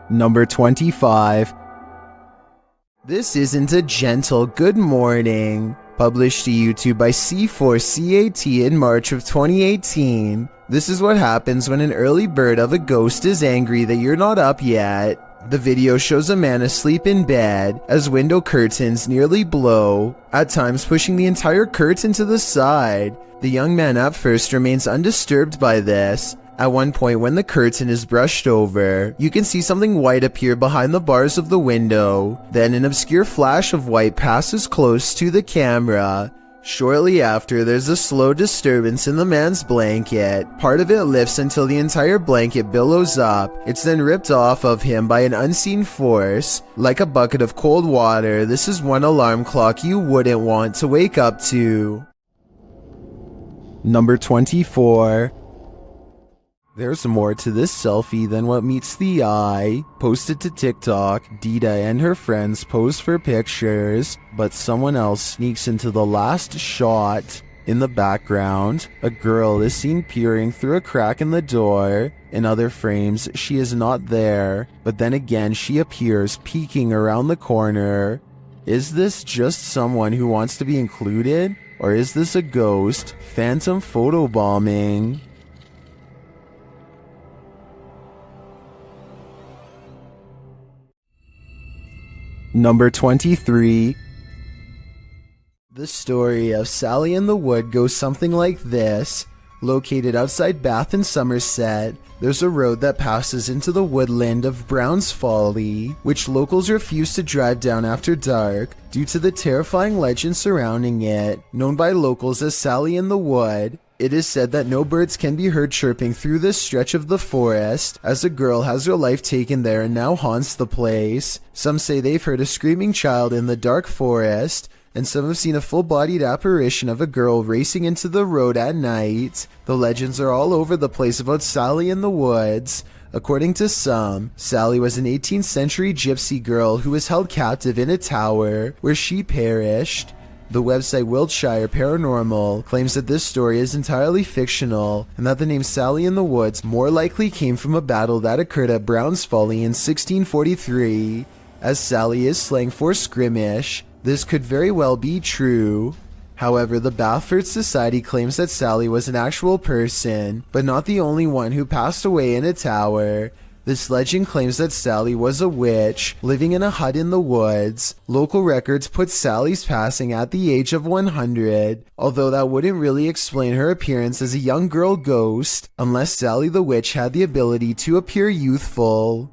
Number 25. This isn't a gentle good morning. Published to YouTube by C4CAT in March of 2018. This is what happens when an early bird of a ghost is angry that you're not up yet. The video shows a man asleep in bed as window curtains nearly blow, at times pushing the entire curtain to the side. The young man at first remains undisturbed by this. At one point, when the curtain is brushed over, you can see something white appear behind the bars of the window. Then an obscure flash of white passes close to the camera. Shortly after, there's a slow disturbance in the man's blanket. Part of it lifts until the entire blanket billows up. It's then ripped off of him by an unseen force. Like a bucket of cold water, this is one alarm clock you wouldn't want to wake up to. Number 24. There's more to this selfie than what meets the eye. Posted to TikTok, Dita and her friends pose for pictures, but someone else sneaks into the last shot. In the background, a girl is seen peering through a crack in the door. In other frames, she is not there, but then again she appears peeking around the corner. Is this just someone who wants to be included? Or is this a ghost? Phantom photobombing? Number 23. The story of Sally in the Wood goes something like this. Located outside Bath in Somerset, there's a road that passes into the woodland of Brown's Folly, which locals refuse to drive down after dark due to the terrifying legend surrounding it, known by locals as Sally in the Wood. It is said that no birds can be heard chirping through this stretch of the forest, as a girl has her life taken there and now haunts the place. Some say they've heard a screaming child in the dark forest, and some have seen a full-bodied apparition of a girl racing into the road at night. The legends are all over the place about Sally in the Woods. According to some, Sally was an 18th century gypsy girl who was held captive in a tower, where she perished. The website Wiltshire Paranormal claims that this story is entirely fictional, and that the name Sally in the Woods more likely came from a battle that occurred at Brown's Folly in 1643. As Sally is slang for skirmish, this could very well be true. However, the Bathford Society claims that Sally was an actual person, but not the only one who passed away in a tower. This legend claims that Sally was a witch, living in a hut in the woods. Local records put Sally's passing at the age of 100, although that wouldn't really explain her appearance as a young girl ghost, unless Sally the witch had the ability to appear youthful.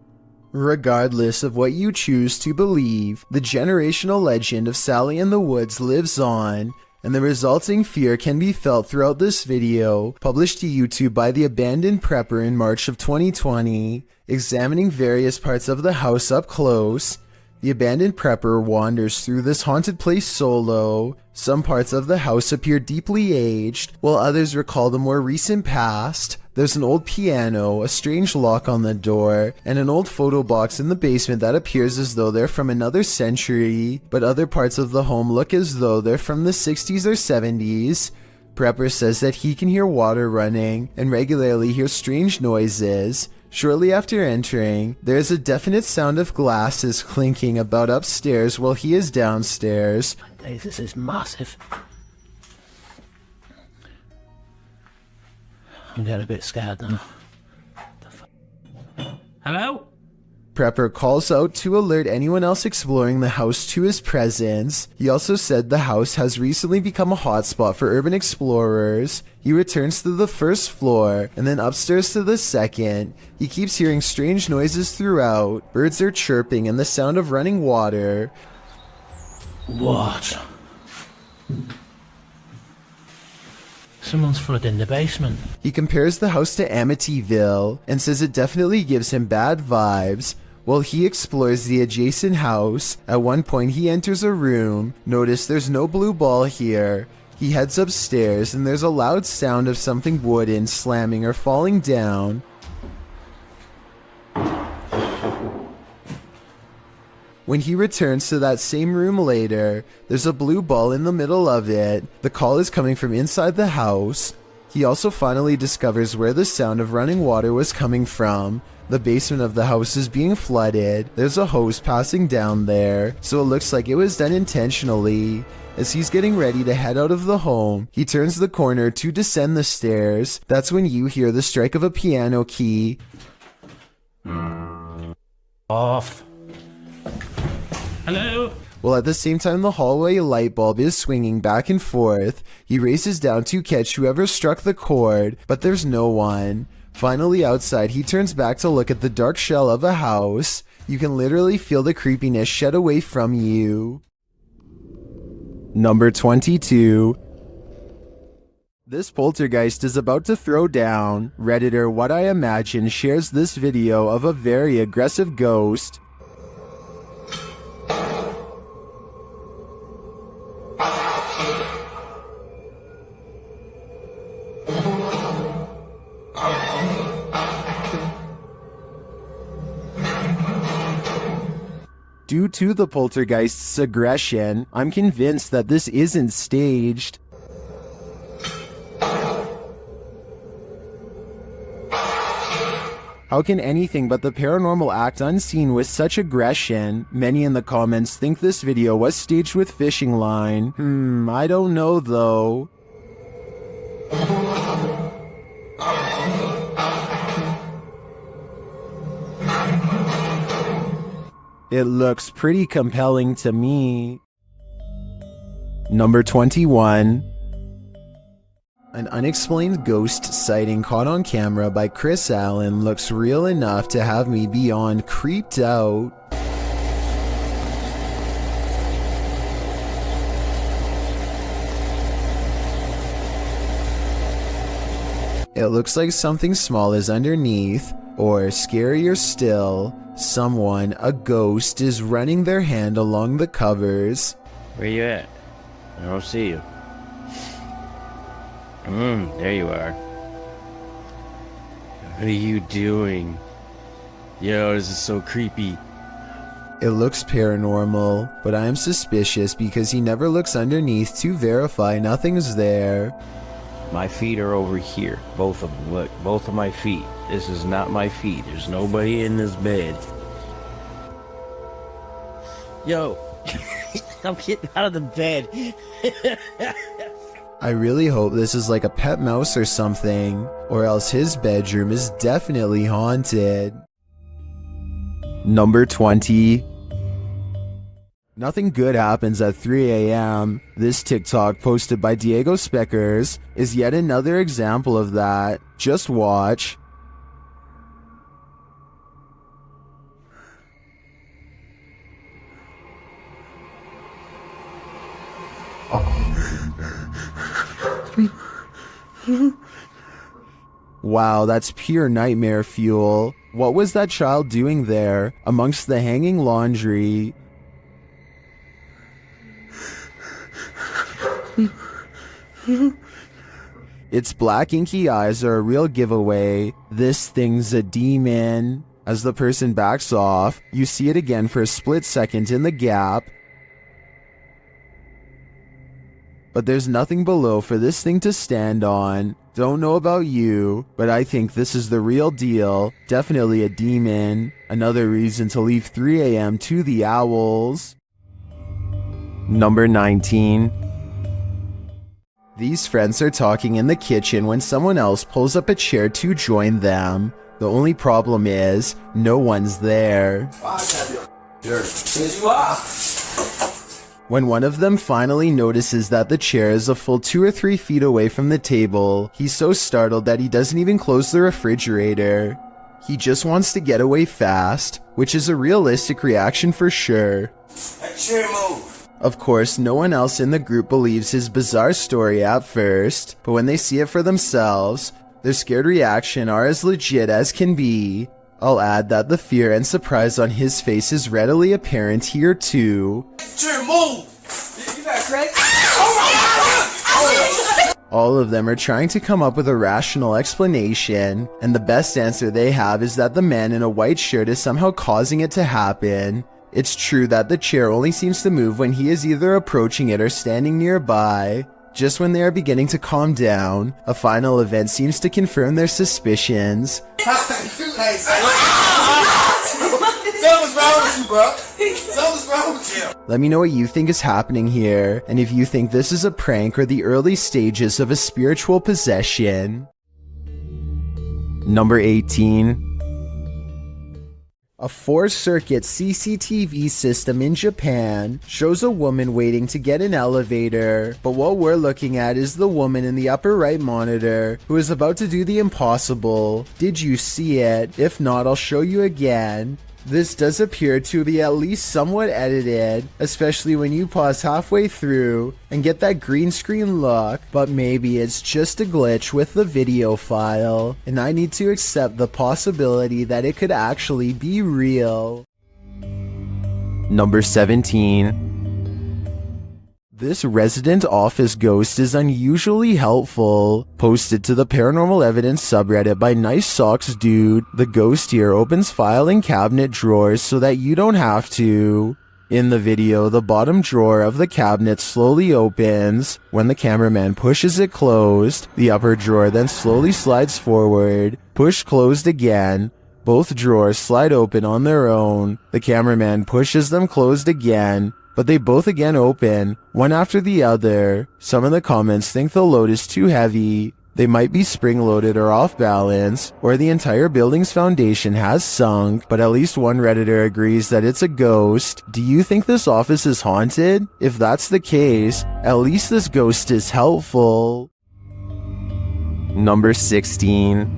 Regardless of what you choose to believe, the generational legend of Sally in the Woods lives on, and the resulting fear can be felt throughout this video, published to YouTube by the Abandoned Prepper in March of 2020. Examining various parts of the house up close, the Abandoned Prepper wanders through this haunted place solo. Some parts of the house appear deeply aged, while others recall the more recent past. There's an old piano, a strange lock on the door, and an old photo box in the basement that appears as though they're from another century, but other parts of the home look as though they're from the 60s or 70s. Prepper says that he can hear water running and regularly hears strange noises. Shortly after entering, there is a definite sound of glasses clinking about upstairs while he is downstairs. Hey, this is massive. I'm getting a bit scared now. Hello? Prepper calls out to alert anyone else exploring the house to his presence. He also said the house has recently become a hotspot for urban explorers. He returns to the first floor, and then upstairs to the second. He keeps hearing strange noises throughout. Birds are chirping and the sound of running water. What? Someone's flooding the basement. He compares the house to Amityville and says it definitely gives him bad vibes. While he explores the adjacent house, at one point he enters a room. Notice there's no blue ball here. He heads upstairs and there's a loud sound of something wooden slamming or falling down. When he returns to that same room later, there's a blue ball in the middle of it. The call is coming from inside the house. He also finally discovers where the sound of running water was coming from. The basement of the house is being flooded. There's a hose passing down there, so it looks like it was done intentionally. As he's getting ready to head out of the home, he turns the corner to descend the stairs. That's when you hear the strike of a piano key. Off. Hello? While at the same time the hallway light bulb is swinging back and forth. He races down to catch whoever struck the cord, but there's no one. Finally outside, he turns back to look at the dark shell of a house. You can literally feel the creepiness shed away from you. Number 22. This poltergeist is about to throw down. Redditor What I Imagine shares this video of a very aggressive ghost. Due to the poltergeist's aggression, I'm convinced that this isn't staged. How can anything but the paranormal act unseen with such aggression? Many in the comments think this video was staged with fishing line. I don't know though. It looks pretty compelling to me. Number 21. An unexplained ghost sighting caught on camera by Chris Allen looks real enough to have me beyond creeped out. It looks like something small is underneath, or scarier still, someone, a ghost, is running their hand along the covers. Where you at? I don't see you. There you are. What are you doing? Yo, this is so creepy. It looks paranormal, but I am suspicious because he never looks underneath to verify nothing's there. My feet are over here. Both of them. Look, both of my feet. This is not my feet. There's nobody in this bed. Yo, I'm getting out of the bed. I really hope this is like a pet mouse or something, or else his bedroom is definitely haunted. Number 20. Nothing good happens at 3 a.m. This TikTok posted by Diego Speckers is yet another example of that. Just watch. Wow, that's pure nightmare fuel. What was that child doing there, amongst the hanging laundry? Its black inky eyes are a real giveaway. This thing's a demon. As the person backs off, you see it again for a split second in the gap. But there's nothing below for this thing to stand on. Don't know about you, but I think this is the real deal. Definitely a demon. Another reason to leave 3 a.m. to the owls. Number 19. These friends are talking in the kitchen when someone else pulls up a chair to join them. The only problem is, no one's there. When one of them finally notices that the chair is a full 2 or 3 feet away from the table, he's so startled that he doesn't even close the refrigerator. He just wants to get away fast, which is a realistic reaction for sure. That chair move. Of course, no one else in the group believes his bizarre story at first, but when they see it for themselves, their scared reaction are as legit as can be. I'll add that the fear and surprise on his face is readily apparent here too. Chair move. You got crazy. All of them are trying to come up with a rational explanation, and the best answer they have is that the man in a white shirt is somehow causing it to happen. It's true that the chair only seems to move when he is either approaching it or standing nearby. Just when they are beginning to calm down, a final event seems to confirm their suspicions. Something's wrong with you, bro. Something's wrong with you. Let me know what you think is happening here, and if you think this is a prank or the early stages of a spiritual possession. Number 18. A 4-circuit CCTV system in Japan shows a woman waiting to get an elevator, but what we're looking at is the woman in the upper right monitor who is about to do the impossible. Did you see it? If not, I'll show you again. This does appear to be at least somewhat edited, especially when you pause halfway through and get that green screen look, but maybe it's just a glitch with the video file, and I need to accept the possibility that it could actually be real. Number 17. This resident office ghost is unusually helpful. Posted to the paranormal evidence subreddit by Nice Socks Dude, the ghost here opens filing cabinet drawers so that you don't have to. In the video, the bottom drawer of the cabinet slowly opens. When the cameraman pushes it closed, the upper drawer then slowly slides forward. Push closed again. Both drawers slide open on their own. The cameraman pushes them closed again, but they both again open, one after the other. Some in the comments think the load is too heavy. They might be spring-loaded or off balance, or the entire building's foundation has sunk, but at least one Redditor agrees that it's a ghost. Do you think this office is haunted? If that's the case, at least this ghost is helpful. Number 16.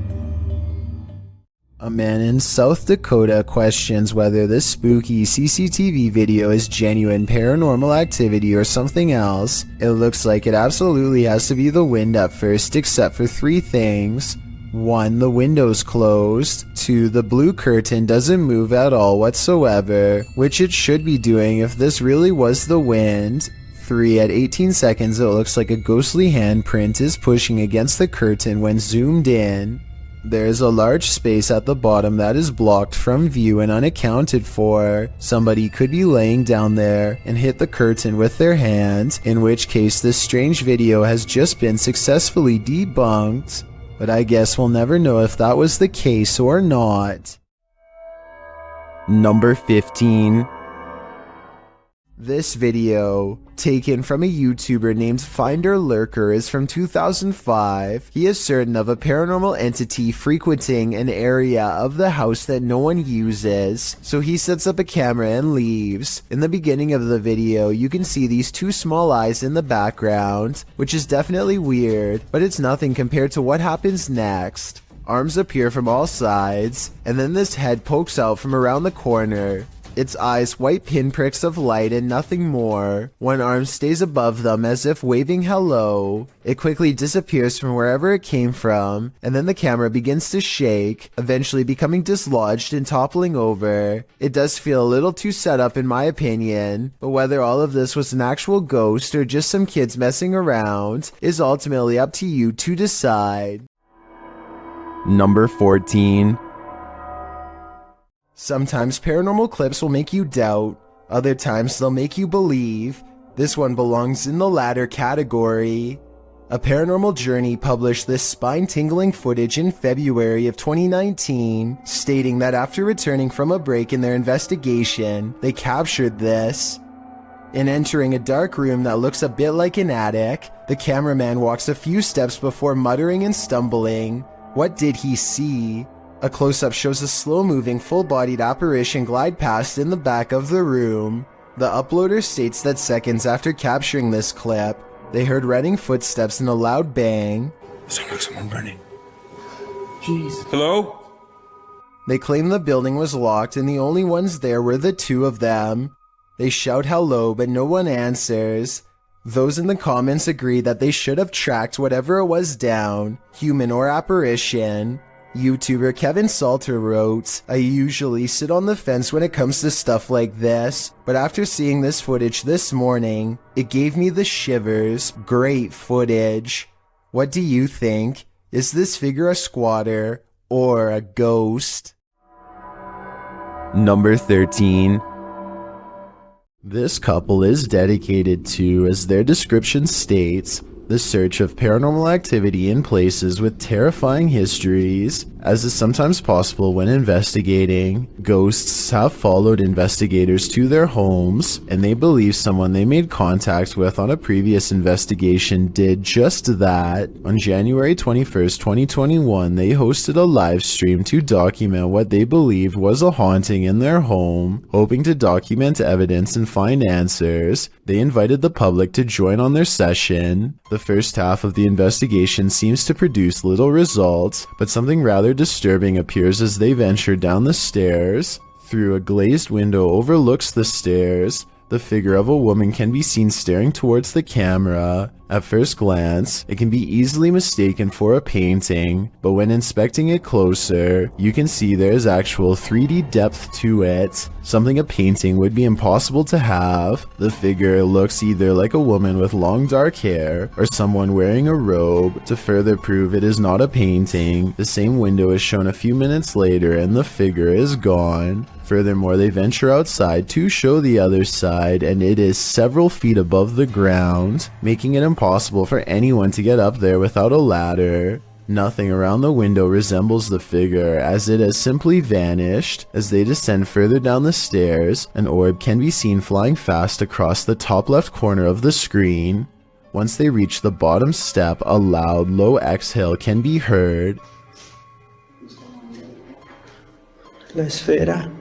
A man in South Dakota questions whether this spooky CCTV video is genuine paranormal activity or something else. It looks like it absolutely has to be the wind at first, except for 3 things. 1. The window's closed. 2. The blue curtain doesn't move at all whatsoever, which it should be doing if this really was the wind. 3. At 18 seconds, it looks like a ghostly handprint is pushing against the curtain when zoomed in. There is a large space at the bottom that is blocked from view and unaccounted for. Somebody could be laying down there and hit the curtain with their hand, in which case this strange video has just been successfully debunked. But I guess we'll never know if that was the case or not. Number 15. This video, taken from a YouTuber named Finder Lurker, is from 2005. He is certain of a paranormal entity frequenting an area of the house that no one uses, so he sets up a camera and leaves. In the beginning of the video, you can see these 2 small eyes in the background, which is definitely weird, but it's nothing compared to what happens next. Arms appear from all sides, and then this head pokes out from around the corner. Its eyes white pinpricks of light and nothing more. One arm stays above them as if waving hello. It quickly disappears from wherever it came from, and then the camera begins to shake, eventually becoming dislodged and toppling over. It does feel a little too set up in my opinion, but whether all of this was an actual ghost or just some kids messing around is ultimately up to you to decide. Number 14. Sometimes paranormal clips will make you doubt, other times they'll make you believe. This one belongs in the latter category. A Paranormal Journey published this spine-tingling footage in February of 2019, stating that after returning from a break in their investigation, they captured this. In entering a dark room that looks a bit like an attic, the cameraman walks a few steps before muttering and stumbling. What did he see? A close-up shows a slow-moving, full-bodied apparition glide past in the back of the room. The uploader states that seconds after capturing this clip, they heard running footsteps and a loud bang. Sound like someone running. Jeez. Hello? They claim the building was locked and the only ones there were the 2 of them. They shout hello, but no one answers. Those in the comments agree that they should have tracked whatever it was down, human or apparition. YouTuber Kevin Salter wrote, "I usually sit on the fence when it comes to stuff like this, but after seeing this footage this morning, it gave me the shivers. Great footage. What do you think? Is this figure a squatter or a ghost?" Number 13. This couple is dedicated to, as their description states, The search of paranormal activity in places with terrifying histories, as is sometimes possible when investigating. Ghosts have followed investigators to their homes, and they believe someone they made contact with on a previous investigation did just that. On January 21st, 2021, they hosted a live stream to document what they believed was a haunting in their home. Hoping to document evidence and find answers, they invited the public to join on their session. The first half of the investigation seems to produce little results, but something rather disturbing appears as they venture down the stairs. Through a glazed window overlooks the stairs, the figure of a woman can be seen staring towards the camera. At first glance, it can be easily mistaken for a painting, but when inspecting it closer, you can see there is actual 3D depth to it, something a painting would be impossible to have. The figure looks either like a woman with long dark hair, or someone wearing a robe. To further prove it is not a painting, the same window is shown a few minutes later and the figure is gone. Furthermore, they venture outside to show the other side, and it is several feet above the ground, making it impossible for anyone to get up there without a ladder. Nothing around the window resembles the figure, as it has simply vanished. As they descend further down the stairs, an orb can be seen flying fast across the top left corner of the screen. Once they reach the bottom step, a loud, low exhale can be heard. La esfera.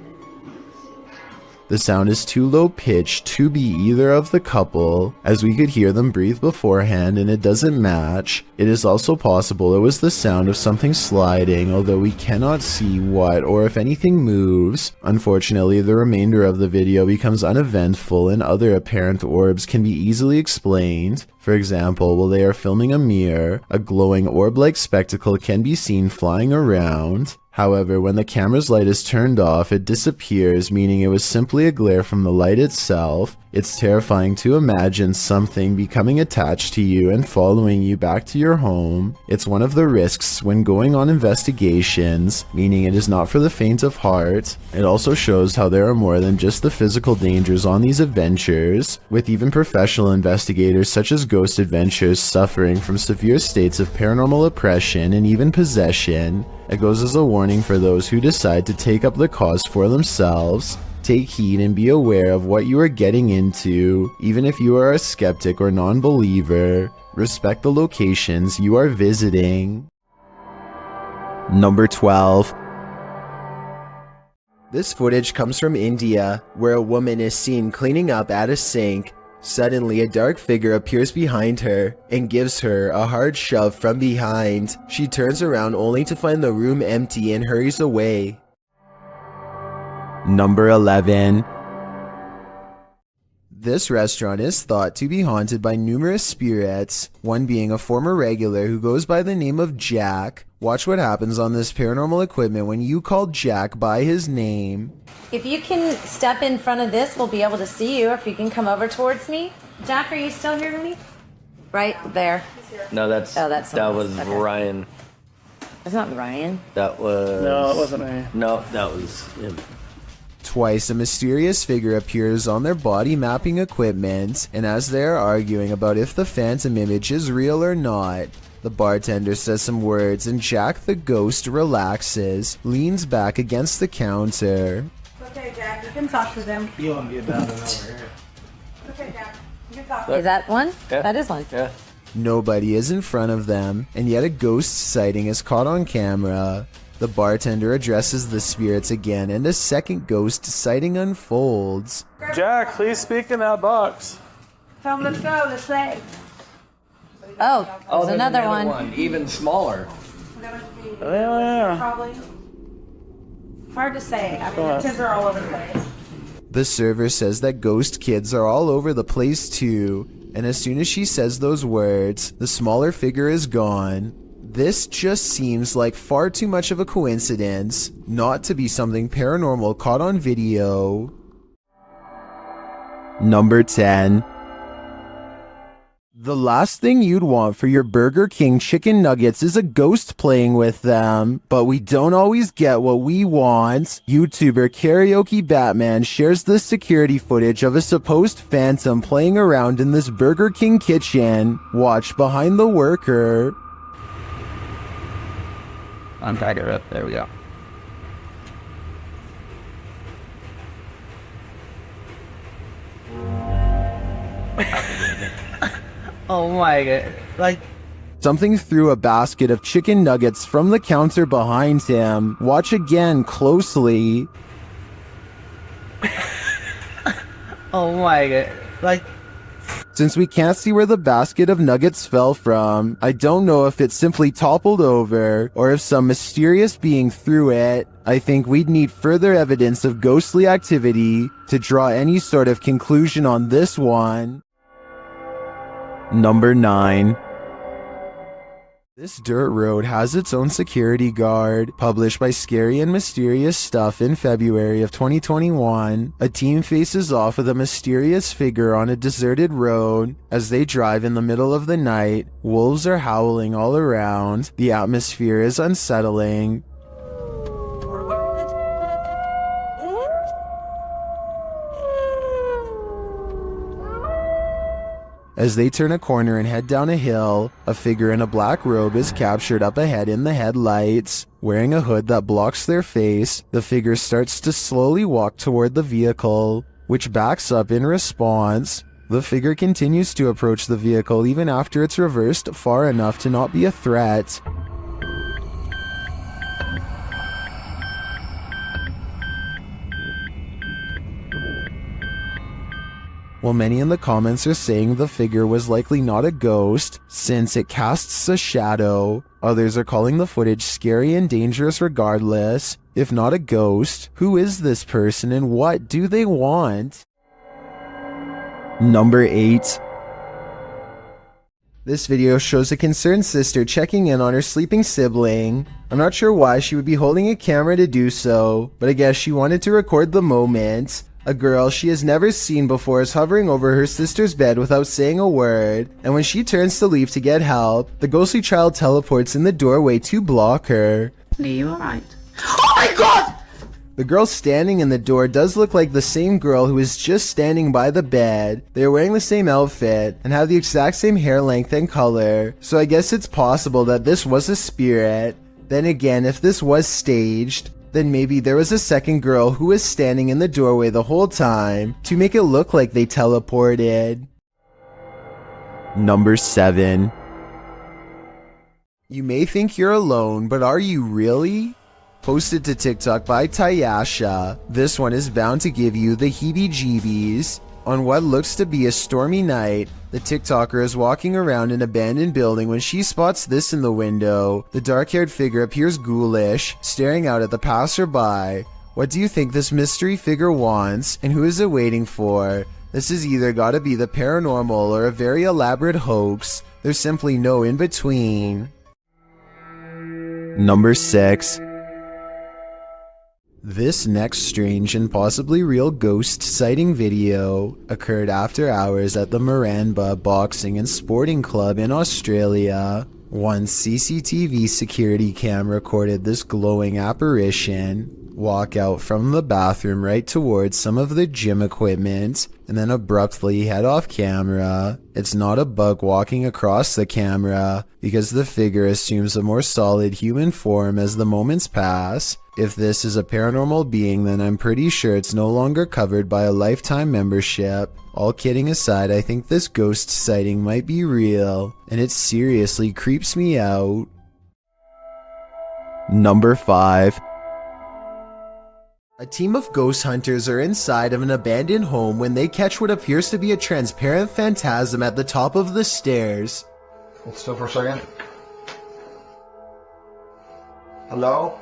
The sound is too low pitched to be either of the couple, as we could hear them breathe beforehand and it doesn't match. It is also possible it was the sound of something sliding, although we cannot see what or if anything moves. Unfortunately, the remainder of the video becomes uneventful and other apparent orbs can be easily explained. For example, while they are filming a mirror, a glowing orb-like spectacle can be seen flying around. However, when the camera's light is turned off, it disappears, meaning it was simply a glare from the light itself. It's terrifying to imagine something becoming attached to you and following you back to your home. It's one of the risks when going on investigations, meaning it is not for the faint of heart. It also shows how there are more than just the physical dangers on these adventures, with even professional investigators such as Ghost Adventures suffering from severe states of paranormal oppression and even possession. It goes as a warning for those who decide to take up the cause for themselves. Take heed and be aware of what you are getting into, even if you are a skeptic or non-believer. Respect the locations you are visiting. Number 12. This footage comes from India, where a woman is seen cleaning up at a sink. Suddenly, a dark figure appears behind her and gives her a hard shove from behind. She turns around only to find the room empty and hurries away. Number 11. This restaurant is thought to be haunted by numerous spirits, one being a former regular who goes by the name of Jack. Watch what happens on this paranormal equipment when you call Jack by his name. If you can step in front of this, we'll be able to see you. If you can come over towards me. Jack, are you still here to me? Right there. No, that someone was else. Okay. Ryan. That's not Ryan. That was... No, it wasn't me. No, that was him. Twice, a mysterious figure appears on their body mapping equipment, and as they are arguing about if the phantom image is real or not, the bartender says some words and Jack the ghost relaxes, leans back against the counter. Okay, Jack, you can talk to them. You want to be about it over here. Okay, Jack, you can talk. Is that one? Yeah. That is one. Yeah. Nobody is in front of them, and yet a ghost sighting is caught on camera. The bartender addresses the spirits again, and a second ghost sighting unfolds. Jack, please speak in that box. Tell them, let's go, let's play. Oh, there's another one. even smaller. Yeah. Probably. Hard to say. I mean, the kids are all over the place. The server says that ghost kids are all over the place too, and as soon as she says those words, the smaller figure is gone. This just seems like far too much of a coincidence, not to be something paranormal caught on video. Number 10. The last thing you'd want for your Burger King chicken nuggets is a ghost playing with them, but we don't always get what we want. YouTuber Karaoke Batman shares this security footage of a supposed phantom playing around in this Burger King kitchen. Watch behind the worker. Untied her up. There we go. Oh my god. Like, Something threw a basket of chicken nuggets from the counter behind him. Watch again closely. oh my god. Like, Since we can't see where the basket of nuggets fell from, I don't know if it simply toppled over or if some mysterious being threw it. I think we'd need further evidence of ghostly activity to draw any sort of conclusion on this one. Number 9. This dirt road has its own security guard. Published by Scary and Mysterious Stuff in February of 2021, a team faces off with a mysterious figure on a deserted road. As they drive in the middle of the night, wolves are howling all around. The atmosphere is unsettling. As they turn a corner and head down a hill, a figure in a black robe is captured up ahead in the headlights. Wearing a hood that blocks their face, the figure starts to slowly walk toward the vehicle, which backs up in response. The figure continues to approach the vehicle even after it's reversed far enough to not be a threat. While many in the comments are saying the figure was likely not a ghost, since it casts a shadow, others are calling the footage scary and dangerous regardless. If not a ghost, who is this person and what do they want? Number 8. This video shows a concerned sister checking in on her sleeping sibling. I'm not sure why she would be holding a camera to do so, but I guess she wanted to record the moment. A girl she has never seen before is hovering over her sister's bed without saying a word, and when she turns to leave to get help, the ghostly child teleports in the doorway to block her. Are you alright? Oh my god! The girl standing in the door does look like the same girl who is just standing by the bed. They are wearing the same outfit and have the exact same hair length and color, so I guess it's possible that this was a spirit. Then again, if this was staged, then maybe there was a second girl who was standing in the doorway the whole time to make it look like they teleported. Number 7. You may think you're alone, but are you really? Posted to TikTok by Tayasha, this one is bound to give you the heebie-jeebies. On what looks to be a stormy night, the TikToker is walking around an abandoned building when she spots this in the window. The dark-haired figure appears ghoulish, staring out at the passerby. What do you think this mystery figure wants, and who is it waiting for? This has either gotta be the paranormal or a very elaborate hoax. There's simply no in-between. Number 6. This next strange and possibly real ghost sighting video occurred after hours at the Miranda Boxing and Sporting Club in Australia. One CCTV security cam recorded this glowing apparition walk out from the bathroom right towards some of the gym equipment and then abruptly head off camera. It's not a bug walking across the camera because the figure assumes a more solid human form as the moments pass. If this is a paranormal being, then I'm pretty sure it's no longer covered by a lifetime membership. All kidding aside, I think this ghost sighting might be real, and it seriously creeps me out. Number 5. A team of ghost hunters are inside of an abandoned home when they catch what appears to be a transparent phantasm at the top of the stairs. Hold still for a second. Hello?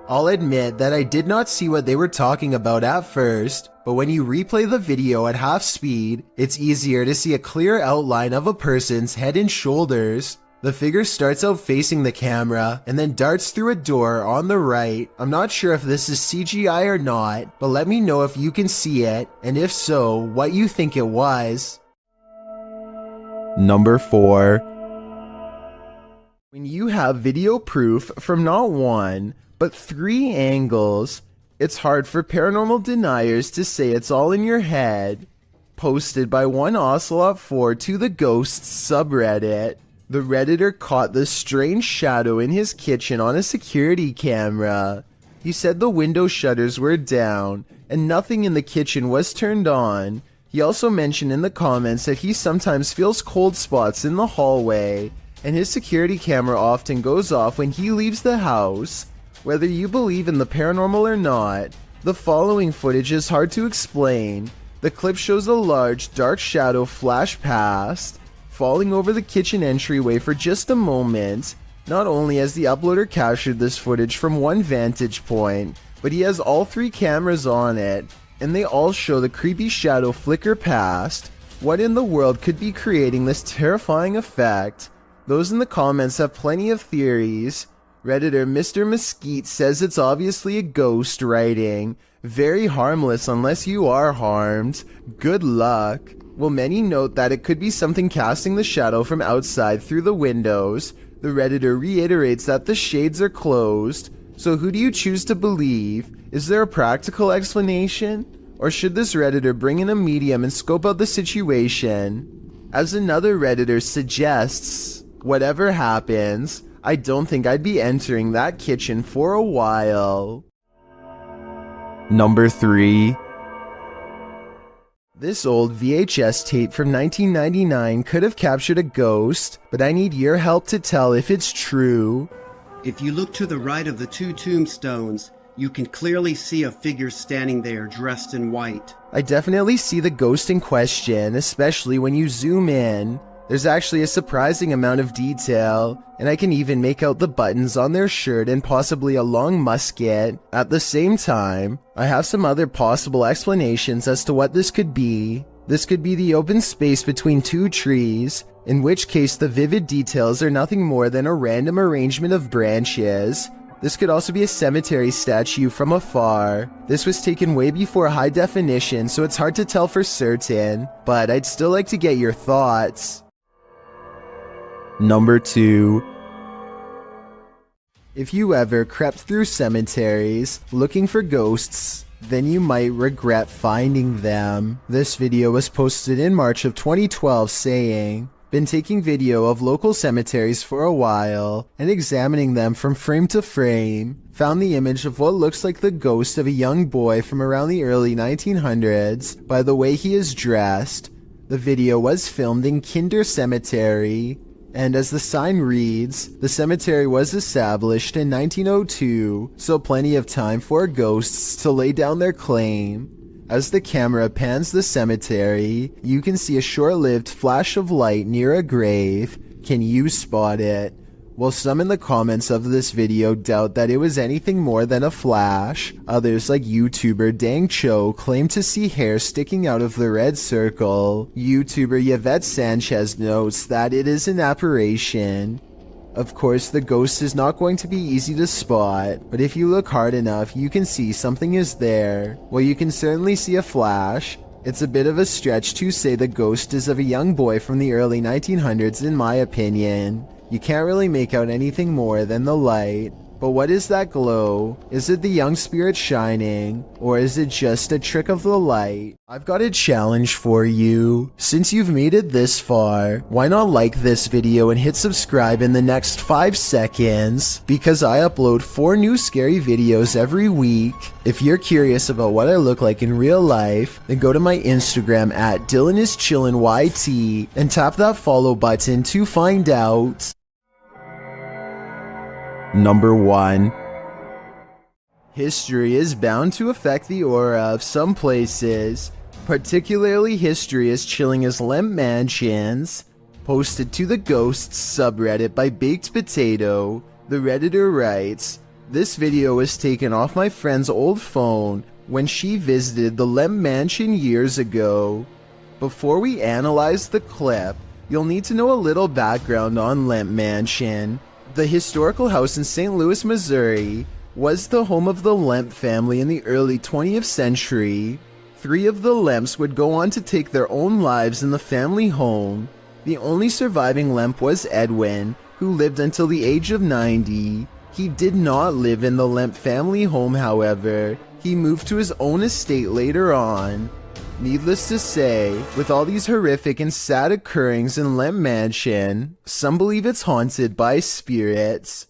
I'll admit that I did not see what they were talking about at first, but when you replay the video at half speed, it's easier to see a clear outline of a person's head and shoulders. The figure starts out facing the camera and then darts through a door on the right. I'm not sure if this is CGI or not, but let me know if you can see it, and if so, what you think it was. Number 4. When you have video proof from not one, but 3 angles, it's hard for paranormal deniers to say it's all in your head. Posted by one Ocelot4 to the Ghosts subreddit. The Redditor caught the strange shadow in his kitchen on a security camera. He said the window shutters were down and nothing in the kitchen was turned on. He also mentioned in the comments that he sometimes feels cold spots in the hallway, and his security camera often goes off when he leaves the house. Whether you believe in the paranormal or not, the following footage is hard to explain. The clip shows a large, dark shadow flash past, falling over the kitchen entryway for just a moment. Not only has the uploader captured this footage from one vantage point, but he has all 3 cameras on it, and they all show the creepy shadow flicker past. What in the world could be creating this terrifying effect? Those in the comments have plenty of theories. Redditor Mr. Mesquite says it's obviously a ghost writing. Very harmless unless you are harmed. Good luck. Well, many note that it could be something casting the shadow from outside through the windows. The Redditor reiterates that the shades are closed. So who do you choose to believe? Is there a practical explanation? Or should this Redditor bring in a medium and scope out the situation? As another Redditor suggests, whatever happens, I don't think I'd be entering that kitchen for a while. Number 3. This old VHS tape from 1999 could have captured a ghost, but I need your help to tell if it's true. If you look to the right of the 2 tombstones, you can clearly see a figure standing there dressed in white. I definitely see the ghost in question, especially when you zoom in. There's actually a surprising amount of detail, and I can even make out the buttons on their shirt and possibly a long musket. At the same time, I have some other possible explanations as to what this could be. This could be the open space between 2 trees, in which case the vivid details are nothing more than a random arrangement of branches. This could also be a cemetery statue from afar. This was taken way before high definition, so it's hard to tell for certain, but I'd still like to get your thoughts. Number 2. If you ever crept through cemeteries looking for ghosts, then you might regret finding them. This video was posted in March of 2012 saying, "Been taking video of local cemeteries for a while and examining them from frame to frame. Found the image of what looks like the ghost of a young boy from around the early 1900s by the way he is dressed. The video was filmed in Kinder Cemetery. And as the sign reads, the cemetery was established in 1902, so plenty of time for ghosts to lay down their claim." As the camera pans the cemetery, you can see a short-lived flash of light near a grave. Can you spot it? While some in the comments of this video doubt that it was anything more than a flash, others like YouTuber Dang Cho claim to see hair sticking out of the red circle. YouTuber Yvette Sanchez notes that it is an apparition. Of course, the ghost is not going to be easy to spot, but if you look hard enough, you can see something is there. Well, you can certainly see a flash. It's a bit of a stretch to say the ghost is of a young boy from the early 1900s in my opinion. You can't really make out anything more than the light. But what is that glow? Is it the young spirit shining? Or is it just a trick of the light? I've got a challenge for you. Since you've made it this far, why not like this video and hit subscribe in the next 5 seconds? Because I upload 4 new scary videos every week. If you're curious about what I look like in real life, then go to my Instagram at DylanIsChillinYT and tap that follow button to find out. Number 1. History is bound to affect the aura of some places. Particularly history is chilling as Lemp Mansions. Posted to the Ghosts subreddit by Baked Potato, the Redditor writes, "This video was taken off my friend's old phone when she visited the Lemp Mansion years ago. Before we analyze the clip, you'll need to know a little background on Lemp Mansion. The historical house in St. Louis, Missouri, was the home of the Lemp family in the early 20th century. 3 of the Lemps would go on to take their own lives in the family home. The only surviving Lemp was Edwin, who lived until the age of 90. He did not live in the Lemp family home, however. He moved to his own estate later on. Needless to say, with all these horrific and sad occurrings in Lemp Mansion, some believe it's haunted by spirits.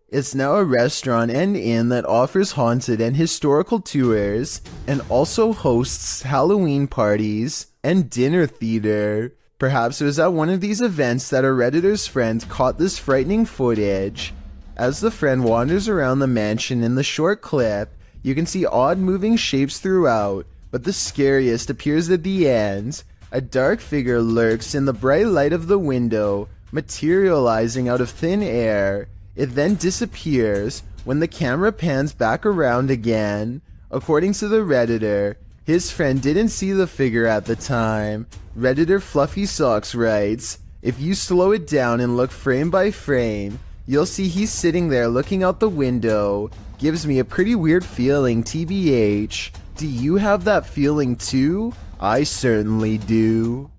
It's now a restaurant and inn that offers haunted and historical tours, and also hosts Halloween parties and dinner theater. Perhaps it was at one of these events that a Redditor's friend caught this frightening footage. As the friend wanders around the mansion in the short clip, you can see odd moving shapes throughout, but the scariest appears at the end. A dark figure lurks in the bright light of the window, materializing out of thin air. It then disappears when the camera pans back around again. According to the Redditor, his friend didn't see the figure at the time. Redditor Fluffy Socks writes, "If you slow it down and look frame by frame, you'll see he's sitting there looking out the window. Gives me a pretty weird feeling, TBH. Do you have that feeling too? I certainly do."